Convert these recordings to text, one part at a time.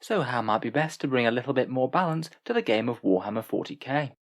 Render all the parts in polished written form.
So how might be best to bring a little bit more balance to the game of Warhammer 40k?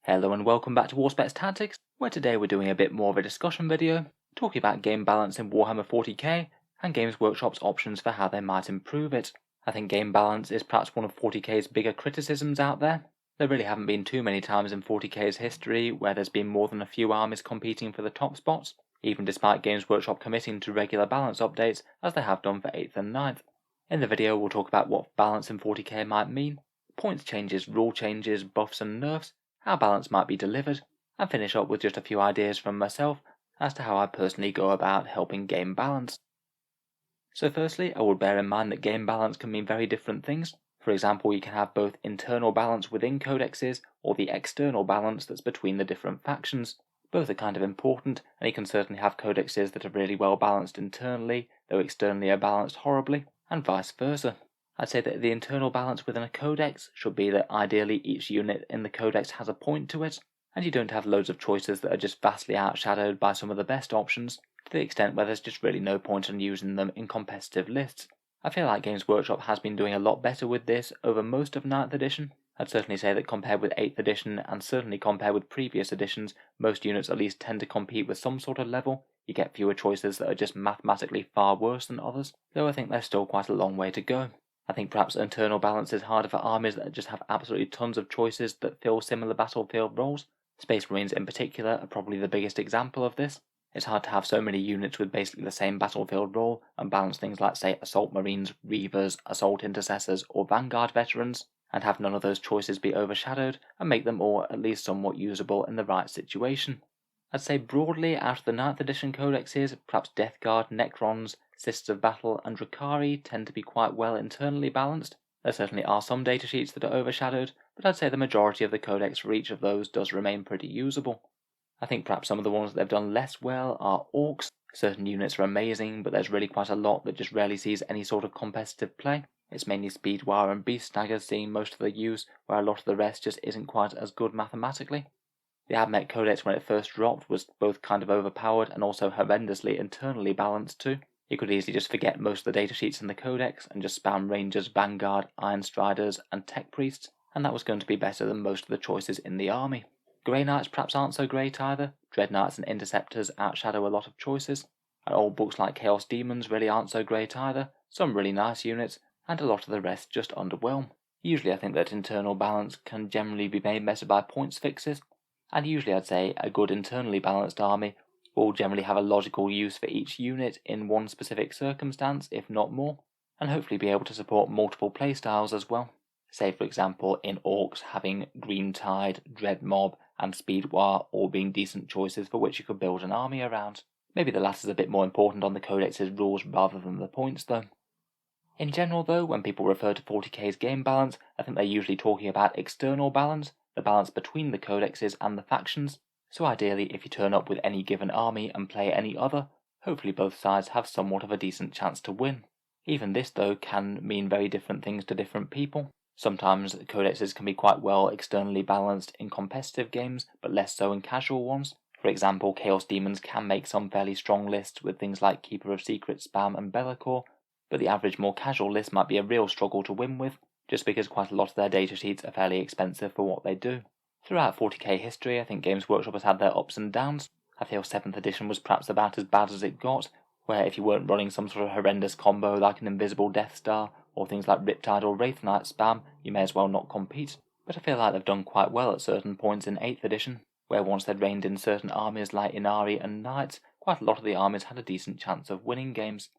Hello and welcome back to Auspex Tactics, where today we're doing a bit more of a discussion video, talking about game balance in Warhammer 40k, and Games Workshop's options for how they might improve it. I think game balance is perhaps one of 40k's bigger criticisms out there. There really haven't been too many times in 40k's history where there's been more than a few armies competing for the top spots, even despite Games Workshop committing to regular balance updates as they have done for 8th and 9th. In the video we'll talk about what balance in 40k might mean, points changes, rule changes, buffs and nerfs, how balance might be delivered, and finish up with just a few ideas from myself as to how I personally go about helping game balance. So firstly, I would bear in mind that game balance can mean very different things. For example, you can have both internal balance within codexes or the external balance that's between the different factions. Both are kind of important, and you can certainly have codexes that are really well balanced internally, though externally are balanced horribly, and vice versa. I'd say that the internal balance within a codex should be that ideally each unit in the codex has a point to it, and you don't have loads of choices that are just vastly outshadowed by some of the best options, to the extent where there's just really no point in using them in competitive lists. I feel like Games Workshop has been doing a lot better with this over most of 9th edition. I'd certainly say that compared with 8th edition, and certainly compared with previous editions, most units at least tend to compete with some sort of level. You get fewer choices that are just mathematically far worse than others, though I think there's still quite a long way to go. I think perhaps internal balance is harder for armies that just have absolutely tons of choices that fill similar battlefield roles. Space Marines in particular are probably the biggest example of this. It's hard to have so many units with basically the same battlefield role and balance things like, say, Assault Marines, Reavers, Assault Intercessors, or Vanguard Veterans, and have none of those choices be overshadowed and make them all at least somewhat usable in the right situation. I'd say broadly, out of the 9th edition codexes, perhaps Death Guard, Necrons, Sisters of Battle, and Drukhari tend to be quite well internally balanced. There certainly are some datasheets that are overshadowed, but I'd say the majority of the codex for each of those does remain pretty usable. I think perhaps some of the ones that they've done less well are Orcs. Certain units are amazing, but there's really quite a lot that just rarely sees any sort of competitive play. It's mainly Speedwire and Beast Snaggers seeing most of the use, where a lot of the rest just isn't quite as good mathematically. The Admech Codex when it first dropped was both kind of overpowered and also horrendously internally balanced too. You could easily just forget most of the datasheets in the Codex and just spam Rangers, Vanguard, Iron Striders and Tech Priests, and that was going to be better than most of the choices in the army. Grey Knights perhaps aren't so great either. Dread Knights and Interceptors outshadow a lot of choices, and old books like Chaos Demons really aren't so great either, some really nice units, and a lot of the rest just underwhelm. Usually I think that internal balance can generally be made better by points fixes, and usually I'd say a good internally balanced army will generally have a logical use for each unit in one specific circumstance, if not more, and hopefully be able to support multiple playstyles as well. Say for example in Orcs having Green Tide, Dread Mob, and Speedwire all being decent choices for which you could build an army around. Maybe the latter's a bit more important on the codex's rules rather than the points though. In general though, when people refer to 40k's game balance, I think they're usually talking about external balance, the balance between the codexes and the factions. So ideally, if you turn up with any given army and play any other, hopefully both sides have somewhat of a decent chance to win. Even this though can mean very different things to different people. Sometimes codexes can be quite well externally balanced in competitive games, but less so in casual ones. For example, Chaos Demons can make some fairly strong lists with things like Keeper of Secrets, Spam and Be'lakor, but the average more casual list might be a real struggle to win with, just because quite a lot of their datasheets are fairly expensive for what they do. Throughout 40k history, I think Games Workshop has had their ups and downs. I feel 7th edition was perhaps about as bad as it got, where if you weren't running some sort of horrendous combo like an Invisible Death Star, or things like Riptide or Wraith Knight spam, you may as well not compete. But I feel like they've done quite well at certain points in 8th edition, where once they'd reined in certain armies like Inari and Knights, quite a lot of the armies had a decent chance of winning games.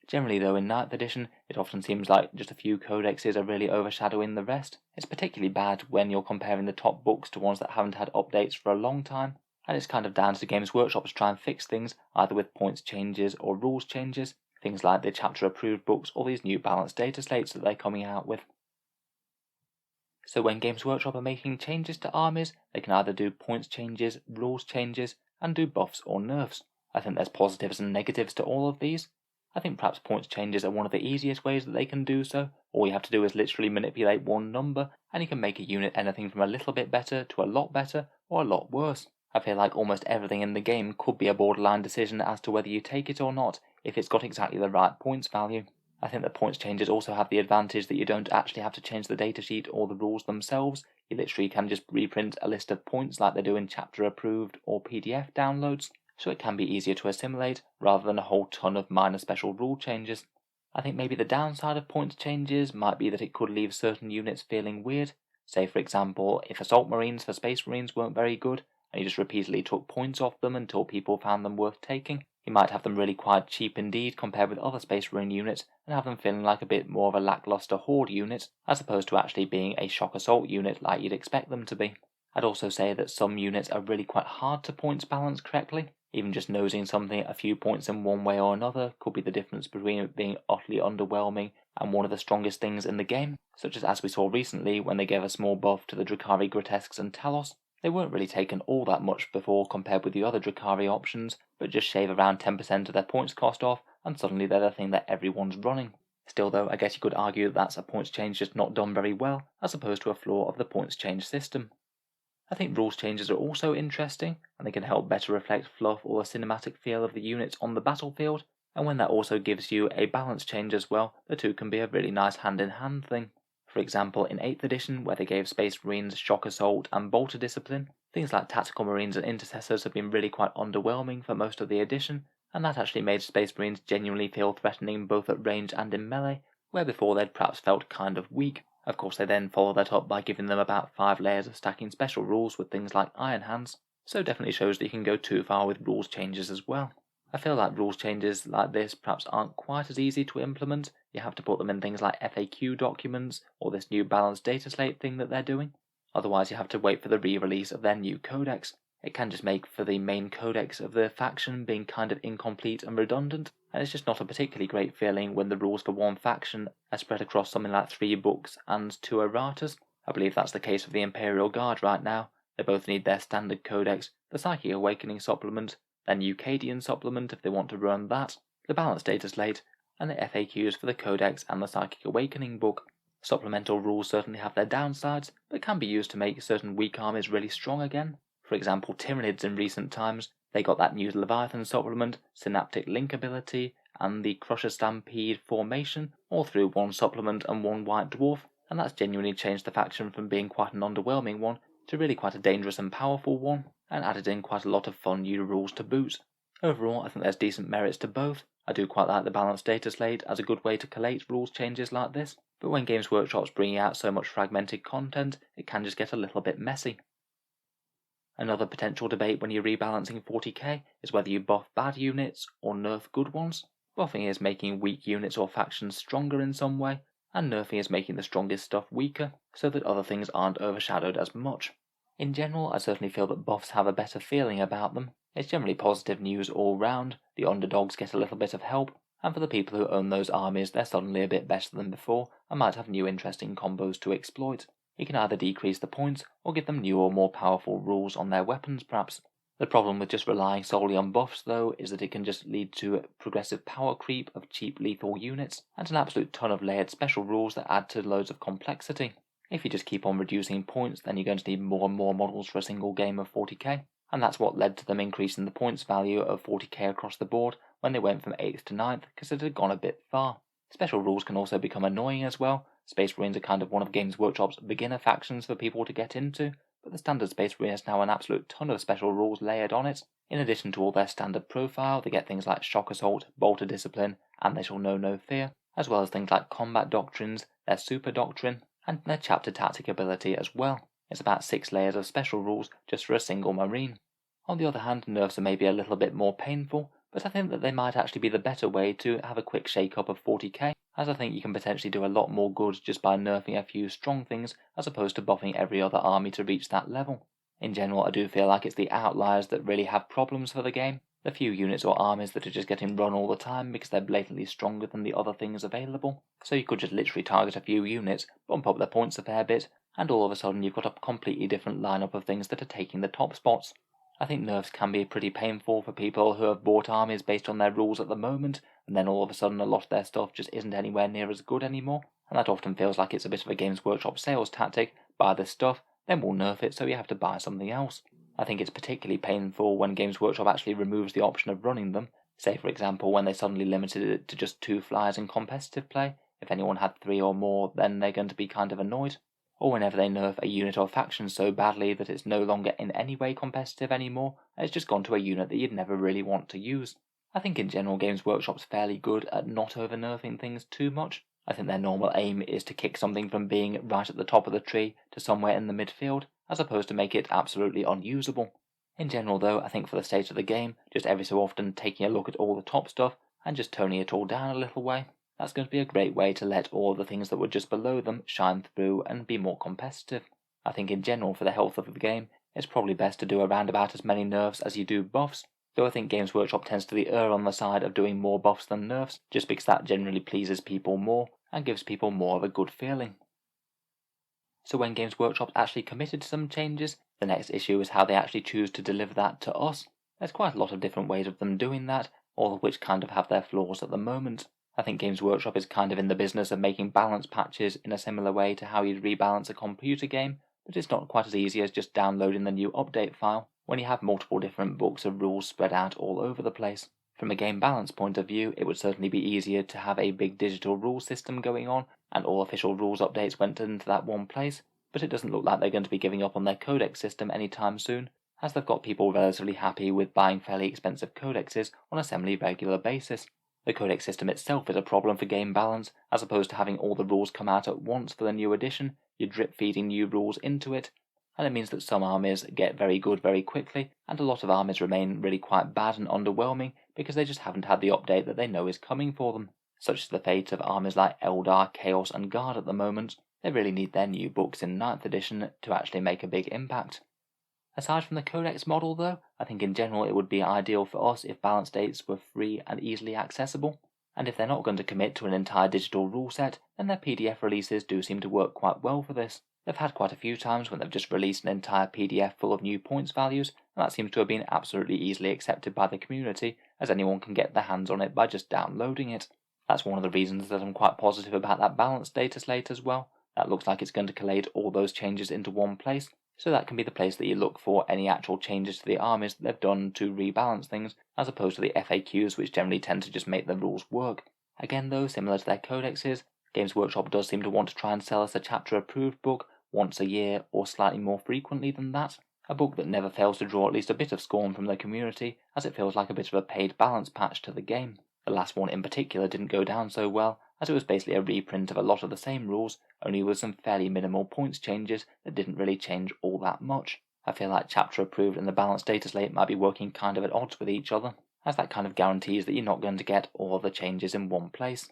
Generally though in 9th edition, it often seems like just a few codexes are really overshadowing the rest. It's particularly bad when you're comparing the top books to ones that haven't had updates for a long time, and it's kind of down to Games Workshop to try and fix things, either with points changes or rules changes, things like the chapter approved books or these new balanced data slates that they're coming out with. So when Games Workshop are making changes to armies, they can either do points changes, rules changes, and do buffs or nerfs. I think there's positives and negatives to all of these. I think perhaps points changes are one of the easiest ways that they can do so. All you have to do is literally manipulate one number, and you can make a unit anything from a little bit better to a lot better, or a lot worse. I feel like almost everything in the game could be a borderline decision as to whether you take it or not, if it's got exactly the right points value. I think that points changes also have the advantage that you don't actually have to change the datasheet or the rules themselves. You literally can just reprint a list of points like they do in chapter approved or PDF downloads, so it can be easier to assimilate rather than a whole ton of minor special rule changes. I think maybe the downside of points changes might be that it could leave certain units feeling weird. Say for example, if Assault Marines for Space Marines weren't very good, and you just repeatedly took points off them until people found them worth taking, you might have them really quite cheap indeed compared with other Space Marine units, and have them feeling like a bit more of a lackluster horde unit, as opposed to actually being a shock assault unit like you'd expect them to be. I'd also say that some units are really quite hard to points balance correctly. Even just nosing something a few points in one way or another could be the difference between it being utterly underwhelming and one of the strongest things in the game, such as we saw recently when they gave a small buff to the Drukhari Grotesques and Talos. They weren't really taken all that much before compared with the other Drukhari options, but just shave around 10% of their points cost off, and suddenly they're the thing that everyone's running. Still though, I guess you could argue that that's a points change just not done very well, as opposed to a flaw of the points change system. I think rules changes are also interesting, and they can help better reflect fluff or the cinematic feel of the units on the battlefield, and when that also gives you a balance change as well, the two can be a really nice hand-in-hand thing. For example, in 8th edition, where they gave Space Marines Shock Assault and Bolter Discipline, things like Tactical Marines and Intercessors have been really quite underwhelming for most of the edition, and that actually made Space Marines genuinely feel threatening both at range and in melee, where before they'd perhaps felt kind of weak. Of course, they then followed that up by giving them about 5 layers of stacking special rules with things like Iron Hands, so definitely shows that you can go too far with rules changes as well. I feel like rules changes like this perhaps aren't quite as easy to implement. You have to put them in things like FAQ documents or this new balanced data slate thing that they're doing. Otherwise you have to wait for the re-release of their new codex. It can just make for the main codex of the faction being kind of incomplete and redundant, and it's just not a particularly great feeling when the rules for one faction are spread across something like 3 books and 2 erratas. I believe that's the case with the Imperial Guard right now. They both need their standard codex, the Psychic Awakening supplement, their new Cadian supplement if they want to run that, the balanced data slate, and the FAQs for the codex and the Psychic Awakening book. Supplemental rules certainly have their downsides, but can be used to make certain weak armies really strong again. For example, Tyranids in recent times, they got that new Leviathan supplement, Synaptic Link ability, and the Crusher Stampede formation, all through one supplement and one White Dwarf, and that's genuinely changed the faction from being quite an underwhelming one to really quite a dangerous and powerful one, and added in quite a lot of fun new rules to boot. Overall, I think there's decent merits to both. I do quite like the balanced data slate as a good way to collate rules changes like this, but when Games Workshop's bringing out so much fragmented content, it can just get a little bit messy. Another potential debate when you're rebalancing 40k is whether you buff bad units or nerf good ones. Buffing is making weak units or factions stronger in some way, and nerfing is making the strongest stuff weaker, so that other things aren't overshadowed as much. In general, I certainly feel that buffs have a better feeling about them. It's generally positive news all round, the underdogs get a little bit of help, and for the people who own those armies they're suddenly a bit better than before and might have new interesting combos to exploit. You can either decrease the points or give them new or more powerful rules on their weapons perhaps. The problem with just relying solely on buffs though is that it can just lead to progressive power creep of cheap lethal units and an absolute ton of layered special rules that add to loads of complexity. If you just keep on reducing points, then you're going to need more and more models for a single game of 40k, and that's what led to them increasing the points value of 40k across the board when they went from 8th to 9th, because it had gone a bit far. Special rules can also become annoying as well. Space Marines are kind of one of Games Workshop's beginner factions for people to get into, but the standard Space Marine has now an absolute ton of special rules layered on it. In addition to all their standard profile, they get things like Shock Assault, Bolter Discipline, and They Shall Know No Fear, as well as things like Combat Doctrines, their Super Doctrine, and their Chapter Tactic ability as well. It's about 6 layers of special rules just for a single Marine. On the other hand, nerfs are maybe a little bit more painful, but I think that they might actually be the better way to have a quick shake-up of 40k, as I think you can potentially do a lot more good just by nerfing a few strong things as opposed to buffing every other army to reach that level. In general, I do feel like it's the outliers that really have problems for the game, the few units or armies that are just getting run all the time because they're blatantly stronger than the other things available. So you could just literally target a few units, bump up their points a fair bit, and all of a sudden you've got a completely different lineup of things that are taking the top spots. I think nerfs can be pretty painful for people who have bought armies based on their rules at the moment, and then all of a sudden a lot of their stuff just isn't anywhere near as good anymore, and that often feels like it's a bit of a Games Workshop sales tactic: buy this stuff, then we'll nerf it so you have to buy something else. I think it's particularly painful when Games Workshop actually removes the option of running them, say for example when they suddenly limited it to just 2 flyers in competitive play. If anyone had 3 or more, then they're going to be kind of annoyed. Or whenever they nerf a unit or faction so badly that it's no longer in any way competitive anymore, and it's just gone to a unit that you'd never really want to use. I think in general Games Workshop's fairly good at not over-nerfing things too much. I think their normal aim is to kick something from being right at the top of the tree to somewhere in the midfield, as opposed to make it absolutely unusable. In general though, I think for the state of the game, just every so often taking a look at all the top stuff and just toning it all down a little way, that's going to be a great way to let all the things that were just below them shine through and be more competitive. I think in general for the health of the game, it's probably best to do around about as many nerfs as you do buffs, though I think Games Workshop tends to err on the side of doing more buffs than nerfs, just because that generally pleases people more and gives people more of a good feeling. So when Games Workshop actually committed to some changes, the next issue is how they actually choose to deliver that to us. There's quite a lot of different ways of them doing that, all of which kind of have their flaws at the moment. I think Games Workshop is kind of in the business of making balance patches in a similar way to how you'd rebalance a computer game, but it's not quite as easy as just downloading the new update file when you have multiple different books of rules spread out all over the place. From a game balance point of view, it would certainly be easier to have a big digital rule system going on and all official rules updates went into that one place, but it doesn't look like they're going to be giving up on their codex system anytime soon, as they've got people relatively happy with buying fairly expensive codexes on a semi-regular basis. The codex system itself is a problem for game balance, as opposed to having all the rules come out at once for the new edition. You're drip feeding new rules into it, and it means that some armies get very good very quickly, and a lot of armies remain really quite bad and underwhelming because they just haven't had the update that they know is coming for them. Such is the fate of armies like Eldar, Chaos and Guard at the moment. They really need their new books in 9th edition to actually make a big impact. Aside from the codex model though, I think in general it would be ideal for us if balance dates were free and easily accessible, and if they're not going to commit to an entire digital rule set, then their PDF releases do seem to work quite well for this. They've had quite a few times when they've just released an entire PDF full of new points values, and that seems to have been absolutely easily accepted by the community, as anyone can get their hands on it by just downloading it. That's one of the reasons that I'm quite positive about that balance data slate as well. That looks like it's going to collate all those changes into one place, so that can be the place that you look for any actual changes to the armies that they've done to rebalance things, as opposed to the FAQs which generally tend to just make the rules work. Again though, similar to their codexes, Games Workshop does seem to want to try and sell us a chapter approved book once a year or slightly more frequently than that, a book that never fails to draw at least a bit of scorn from the community, as it feels like a bit of a paid balance patch to the game. The last one in particular didn't go down so well, as it was basically a reprint of a lot of the same rules, only with some fairly minimal points changes that didn't really change all that much. I feel like chapter approved and the balance data slate might be working kind of at odds with each other, as that kind of guarantees that you're not going to get all of the changes in one place.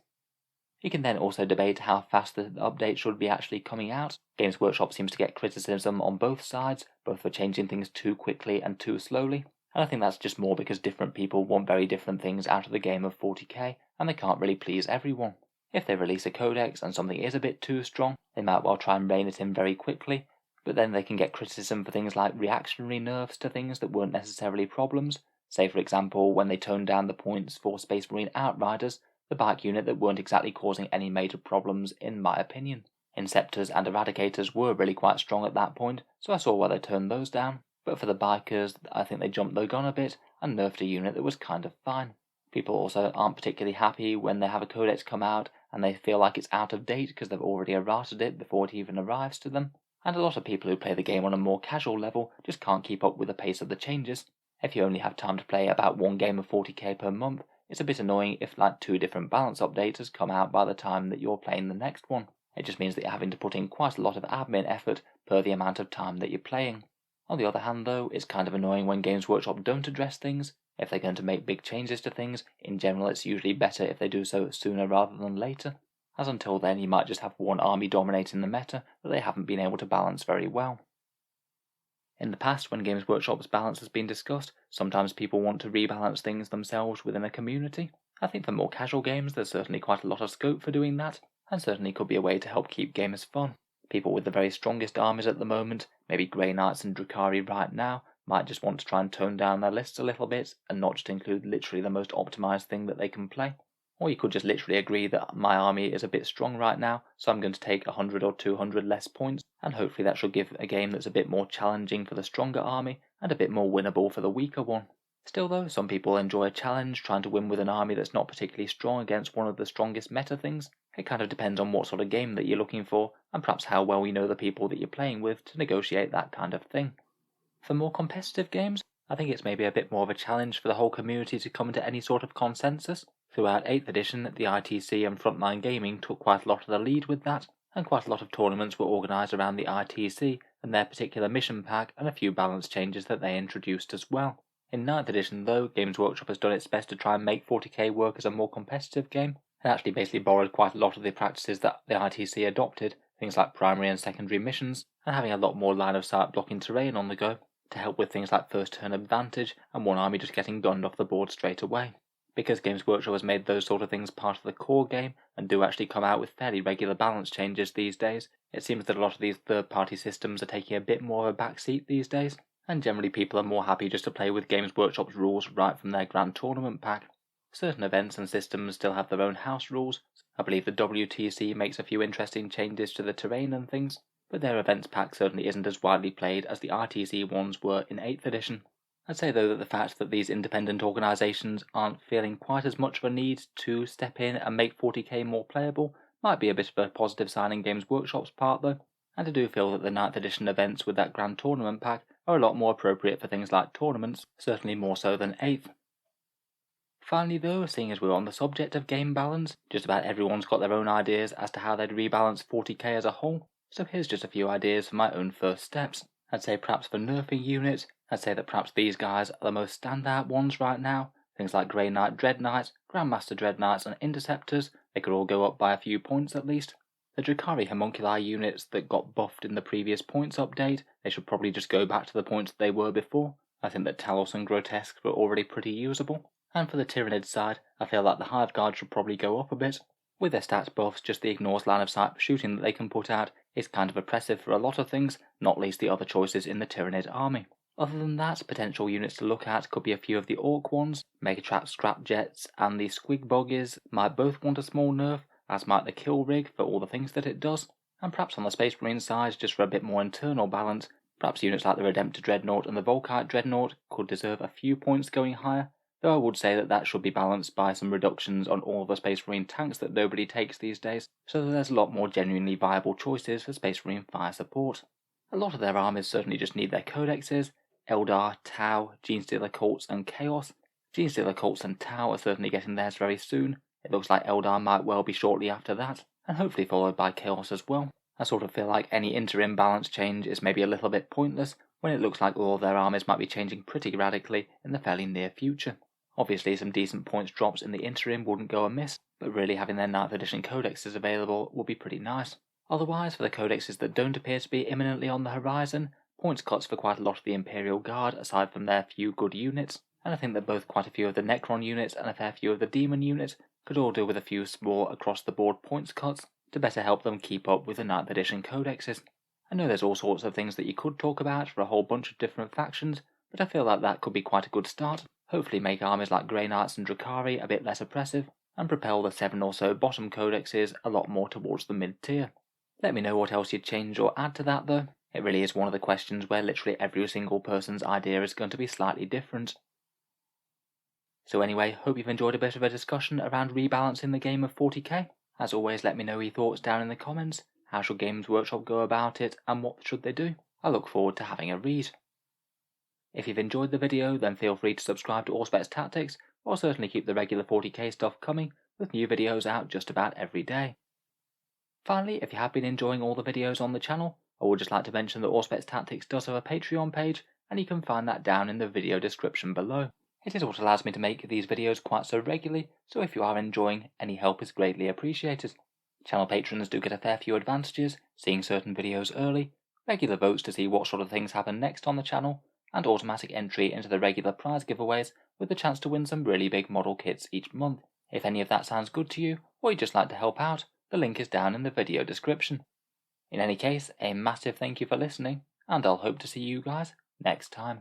You can then also debate how fast the update should be actually coming out. Games Workshop seems to get criticism on both sides, both for changing things too quickly and too slowly, and I think that's just more because different people want very different things out of the game of 40k, and they can't really please everyone. If they release a codex and something is a bit too strong, they might well try and rein it in very quickly, but then they can get criticism for things like reactionary nerfs to things that weren't necessarily problems. Say for example, when they toned down the points for Space Marine Outriders, the bike unit that weren't exactly causing any major problems in my opinion. Inceptors and Eradicators were really quite strong at that point, so I saw why they turned those down, but for the bikers, I think they jumped the gun a bit and nerfed a unit that was kind of fine. People also aren't particularly happy when they have a codex come out and they feel like it's out of date because they've already errated it before it even arrives to them, and a lot of people who play the game on a more casual level just can't keep up with the pace of the changes. If you only have time to play about one game of 40k per month, it's a bit annoying if like 2 different balance updaters come out by the time that you're playing the next one. It just means that you're having to put in quite a lot of admin effort per the amount of time that you're playing. On the other hand though, it's kind of annoying when Games Workshop don't address things. If they're going to make big changes to things, in general it's usually better if they do so sooner rather than later, as until then you might just have one army dominating the meta that they haven't been able to balance very well. In the past, when Games Workshop's balance has been discussed, sometimes people want to rebalance things themselves within a community. I think for more casual games there's certainly quite a lot of scope for doing that, and certainly could be a way to help keep gamers fun. People with the very strongest armies at the moment, maybe Grey Knights and Drukhari right now, might just want to try and tone down their lists a little bit and not just include literally the most optimized thing that they can play. Or you could just literally agree that my army is a bit strong right now, so I'm going to take 100 or 200 less points, and hopefully that should give a game that's a bit more challenging for the stronger army, and a bit more winnable for the weaker one. Still though, some people enjoy a challenge, trying to win with an army that's not particularly strong against one of the strongest meta things. It kind of depends on what sort of game that you're looking for, and perhaps how well you know the people that you're playing with to negotiate that kind of thing. For more competitive games, I think it's maybe a bit more of a challenge for the whole community to come to any sort of consensus. Throughout 8th edition, the ITC and Frontline Gaming took quite a lot of the lead with that, and quite a lot of tournaments were organised around the ITC and their particular mission pack and a few balance changes that they introduced as well. In 9th edition though, Games Workshop has done its best to try and make 40k work as a more competitive game, and actually basically borrowed quite a lot of the practices that the ITC adopted, things like primary and secondary missions, and having a lot more line of sight blocking terrain on the go, to help with things like first turn advantage and one army just getting gunned off the board straight away. Because Games Workshop has made those sort of things part of the core game and do actually come out with fairly regular balance changes these days, it seems that a lot of these third-party systems are taking a bit more of a backseat these days, and generally people are more happy just to play with Games Workshop's rules right from their Grand Tournament pack. Certain events and systems still have their own house rules. I believe the WTC makes a few interesting changes to the terrain and things, but their events pack certainly isn't as widely played as the ITC ones were in 8th edition. I'd say though that the fact that these independent organisations aren't feeling quite as much of a need to step in and make 40k more playable might be a bit of a positive sign in Games Workshop's part though, and I do feel that the 9th edition events with that Grand Tournament pack are a lot more appropriate for things like tournaments, certainly more so than 8th. Finally though, seeing as we're on the subject of game balance, just about everyone's got their own ideas as to how they'd rebalance 40k as a whole, so here's just a few ideas for my own first steps. I'd say perhaps for nerfing units, I'd say that perhaps these guys are the most standout ones right now. Things like Grey Knight Dread Knights, Grandmaster Dread Knights and Interceptors, they could all go up by a few points at least. The Drakari Homunculi units that got buffed in the previous points update, they should probably just go back to the points that they were before. I think that Talos and Grotesque were already pretty usable. And for the Tyrannid side, I feel like the Hive Guard should probably go up a bit. With their stats buffs, just the ignores line of sight shooting that they can put out is kind of oppressive for a lot of things, not least the other choices in the Tyrannid army. Other than that, potential units to look at could be a few of the Orc ones. Megatrap Scrapjets and the Squig Buggies might both want a small nerf, as might the Kill Rig for all the things that it does. And perhaps on the Space Marine side, just for a bit more internal balance, perhaps units like the Redemptor Dreadnought and the Volkite Dreadnought could deserve a few points going higher, though I would say that that should be balanced by some reductions on all the Space Marine tanks that nobody takes these days, so that there's a lot more genuinely viable choices for Space Marine fire support. A lot of their armies certainly just need their codexes. Eldar, Tau, Genestealer Cults and Chaos. Genestealer Cults and Tau are certainly getting theirs very soon. It looks like Eldar might well be shortly after that, and hopefully followed by Chaos as well. I sort of feel like any interim balance change is maybe a little bit pointless when it looks like all of their armies might be changing pretty radically in the fairly near future. Obviously some decent points drops in the interim wouldn't go amiss, but really having their 9th edition codexes available would be pretty nice. Otherwise, for the codexes that don't appear to be imminently on the horizon, points cuts for quite a lot of the Imperial Guard aside from their few good units, and I think that both quite a few of the Necron units and a fair few of the Demon units could all do with a few small across the board points cuts to better help them keep up with the 9th edition codexes. I know there's all sorts of things that you could talk about for a whole bunch of different factions, but I feel like that could be quite a good start. Hopefully make armies like Grey Knights and Drakari a bit less oppressive, and propel the 7 or so bottom codexes a lot more towards the mid-tier. Let me know what else you'd change or add to that though. It really is one of the questions where literally every single person's idea is going to be slightly different. So anyway, hope you've enjoyed a bit of a discussion around rebalancing the game of 40k. As always, let me know your thoughts down in the comments. How should Games Workshop go about it, and what should they do? I look forward to having a read. If you've enjoyed the video, then feel free to subscribe to Auspex Tactics, or certainly keep the regular 40k stuff coming, with new videos out just about every day. Finally, if you have been enjoying all the videos on the channel, I would just like to mention that Auspex Tactics does have a Patreon page, and you can find that down in the video description below. It is what allows me to make these videos quite so regularly, so if you are enjoying, any help is greatly appreciated. Channel patrons do get a fair few advantages, seeing certain videos early, regular votes to see what sort of things happen next on the channel, and automatic entry into the regular prize giveaways with the chance to win some really big model kits each month. If any of that sounds good to you, or you'd just like to help out, the link is down in the video description. In any case, a massive thank you for listening, and I'll hope to see you guys next time.